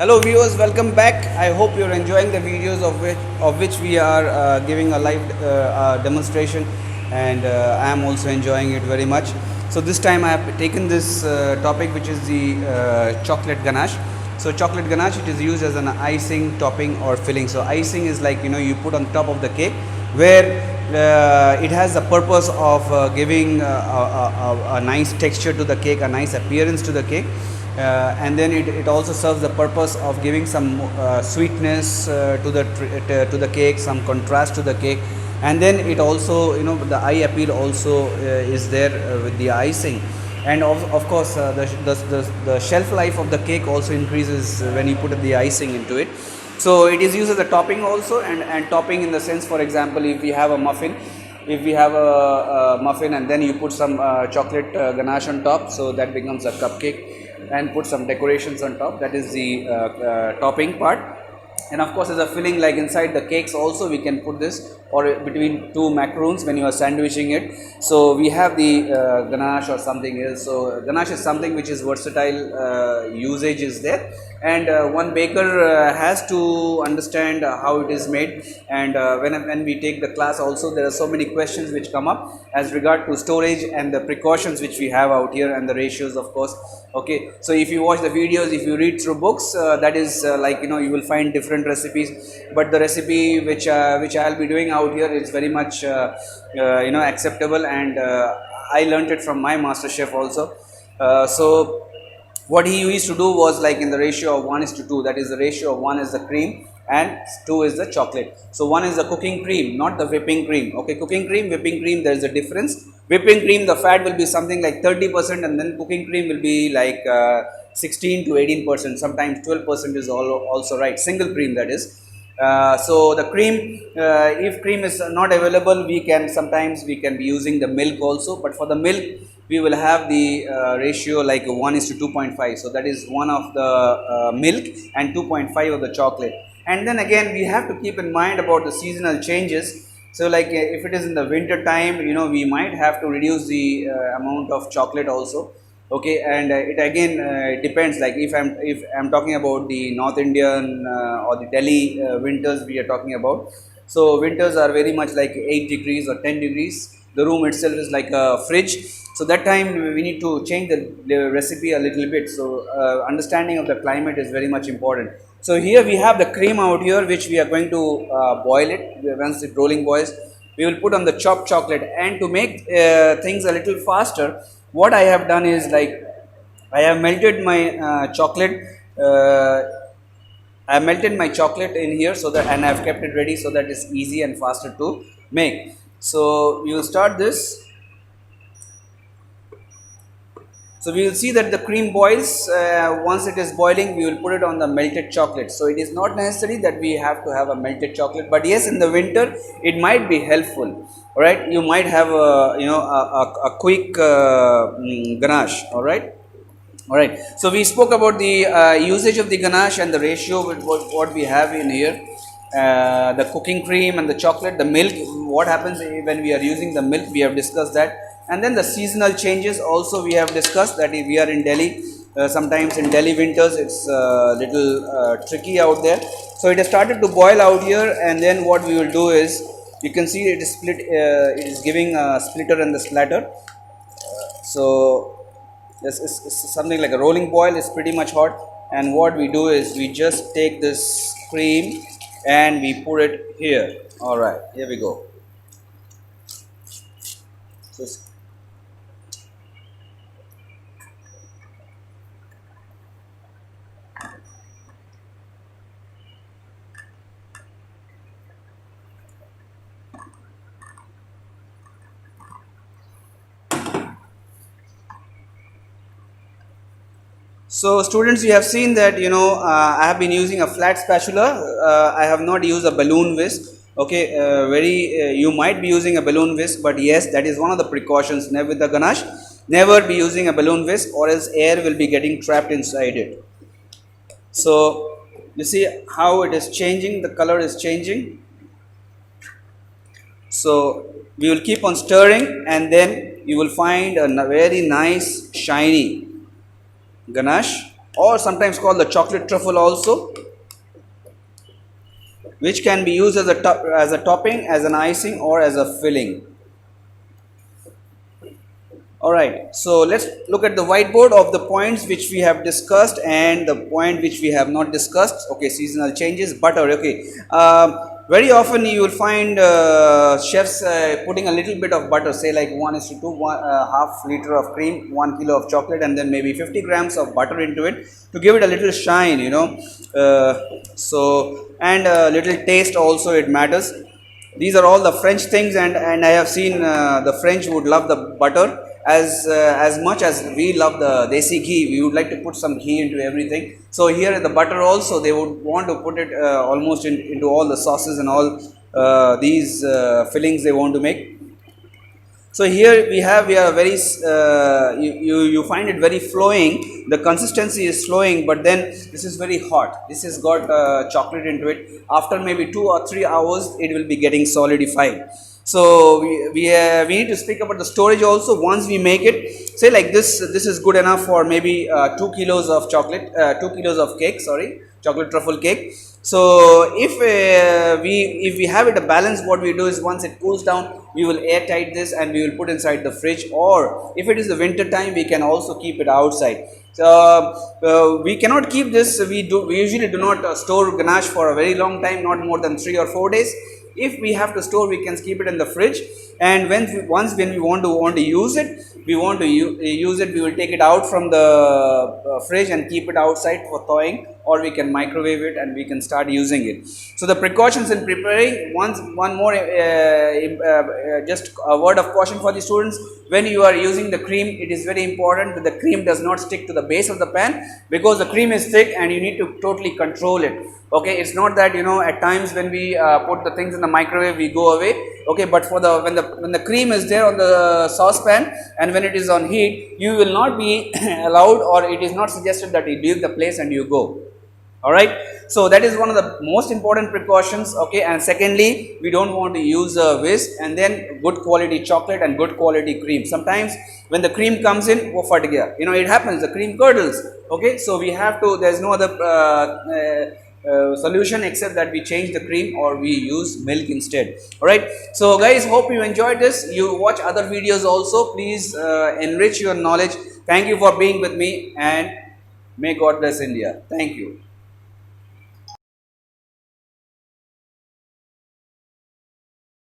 Hello viewers, welcome back. I hope you're enjoying the videos of which we are giving a live demonstration, and I am also enjoying it very much. So this time I have taken this topic, which is the chocolate ganache. So chocolate ganache, it is used as an icing, topping or filling. So icing is like, you put on top of the cake, where it has the purpose of giving a nice texture to the cake, a nice appearance to the cake. And then it also serves the purpose of giving some sweetness to the cake, some contrast to the cake, and then it also, the eye appeal also is there with the icing. And of course, the shelf life of the cake also increases when you put the icing into it. So it is used as a topping also, and topping in the sense, for example, if we have a muffin, and then you put some chocolate ganache on top, so that becomes a cupcake, and put some decorations on top. That is the topping part. And of course, as a filling, like inside the cakes also, we can put this, or between two macaroons when you are sandwiching it. So we have the ganache or something else. So ganache is something which is versatile, usage is there, and one baker has to understand how it is made. And when we take the class also, there are so many questions which come up as regard to storage and the precautions which we have out here, and the ratios, of course. Okay, so if you watch the videos, if you read through books, that is like, you will find different recipes, but the recipe which I'll be doing out here is very much acceptable, and I learnt it from my master chef also. So what he used to do was, like, in the ratio of 1:2, that is the ratio of 1 is the cream and 2 is the chocolate. So 1 is the cooking cream, not the whipping cream. Okay, cooking cream, whipping cream, there is a difference. Whipping cream, the fat will be something like 30%, and then cooking cream will be like 16 to 18%, sometimes 12% is also right, single cream, that is. So the cream, if cream is not available, we can be using the milk also, but for the milk we will have the ratio like 1:2.5. So that is 1 of the milk and 2.5 of the chocolate. And then again, we have to keep in mind about the seasonal changes. So like if it is in the winter time, we might have to reduce the amount of chocolate also. Okay, and it again it depends, like if I'm talking about the North Indian or the Delhi winters we are talking about. So winters are very much like 8 degrees or 10 degrees. The room itself is like a fridge. So that time we need to change the recipe a little bit. So understanding of the climate is very much important. So here we have the cream out here, which we are going to boil it. Once it rolling boils, we will put on the chopped chocolate. And to make things a little faster, what I have done is, like, I have melted my chocolate. I have melted my chocolate in here, so that, and I have kept it ready so that it's easy and faster to make. So we will start this. So we will see that the cream boils. Once it is boiling, we will put it on the melted chocolate. So it is not necessary that we have to have a melted chocolate, but yes, in the winter it might be helpful. All right, you might have a quick ganache. All right. All right. So we spoke about the usage of the ganache and the ratio with what we have in here. The cooking cream and the chocolate, the milk. What happens when we are using the milk? We have discussed that. And then the seasonal changes also we have discussed, that if we are in Delhi, sometimes in Delhi winters it's a little tricky out there. So it has started to boil out here, and then what we will do is, you can see it is split. It is giving a splitter and the splatter. So this is something like a rolling boil. It's pretty much hot, and what we do is we just take this cream and we put it here. All right, here we go. So students, you have seen that, I have been using a flat spatula. I have not used a balloon whisk. Okay, you might be using a balloon whisk, but yes, that is one of the precautions. Never with the ganache, never be using a balloon whisk, or else air will be getting trapped inside it. So you see how it is changing, the color is changing. So we will keep on stirring, and then you will find a very nice shiny ganache. or sometimes called the chocolate truffle also, which can be used as a topping, as an icing, or as a filling. All right, so let's look at the whiteboard of the points which we have discussed and the point which we have not discussed. Okay, seasonal changes, butter. Okay, very often you will find chefs putting a little bit of butter, say like 1:2, half liter of cream, 1 kilo of chocolate, and then maybe 50 grams of butter into it to give it a little shine, you know. And a little taste also, it matters. These are all the French things, and I have seen the French would love the butter as much as we love the desi ghee. We would like to put some ghee into everything. So here the butter also, they would want to put it almost into all the sauces and all these fillings they want to make. So here we are very you find it very flowing. The consistency is flowing, but then this is very hot. This has got chocolate into it. After maybe 2 or 3 hours, it will be getting solidified. So we need to speak about the storage also. Once we make it, say like this is good enough for maybe 2 kilos of chocolate, 2 kilos of cake. Sorry, chocolate truffle cake. So if we have it a balance, what we do is once it cools down, we will airtight this and we will put inside the fridge. Or if it is the winter time, we can also keep it outside. So we cannot keep this. We usually do not store ganache for a very long time, not more than 3 or 4 days. If we have to store, we can keep it in the fridge, and once when we want to use it, we will take it out from the fridge and keep it outside for thawing, or we can microwave it and we can start using it. So the precautions in preparing, one more just a word of caution for the students: when you are using the cream, it is very important that the cream does not stick to the base of the pan, because the cream is thick and you need to totally control it. Okay, it's not that, you know, at times when we put the things in the microwave, we go away. Okay, but for the when the cream is there on the saucepan and when it is on heat, you will not be allowed, or it is not suggested that you leave the place and you go. All right, so that is one of the most important precautions. Okay, and secondly, we don't want to use a whisk, and then good quality chocolate and good quality cream. Sometimes when the cream comes in, you know, it happens, the cream curdles. Okay, so we have to, there's no other solution except that we change the cream or we use milk instead. All right, so guys, hope you enjoyed this. You watch other videos also. Please enrich your knowledge. Thank you for being with me, and may God bless India. Thank you.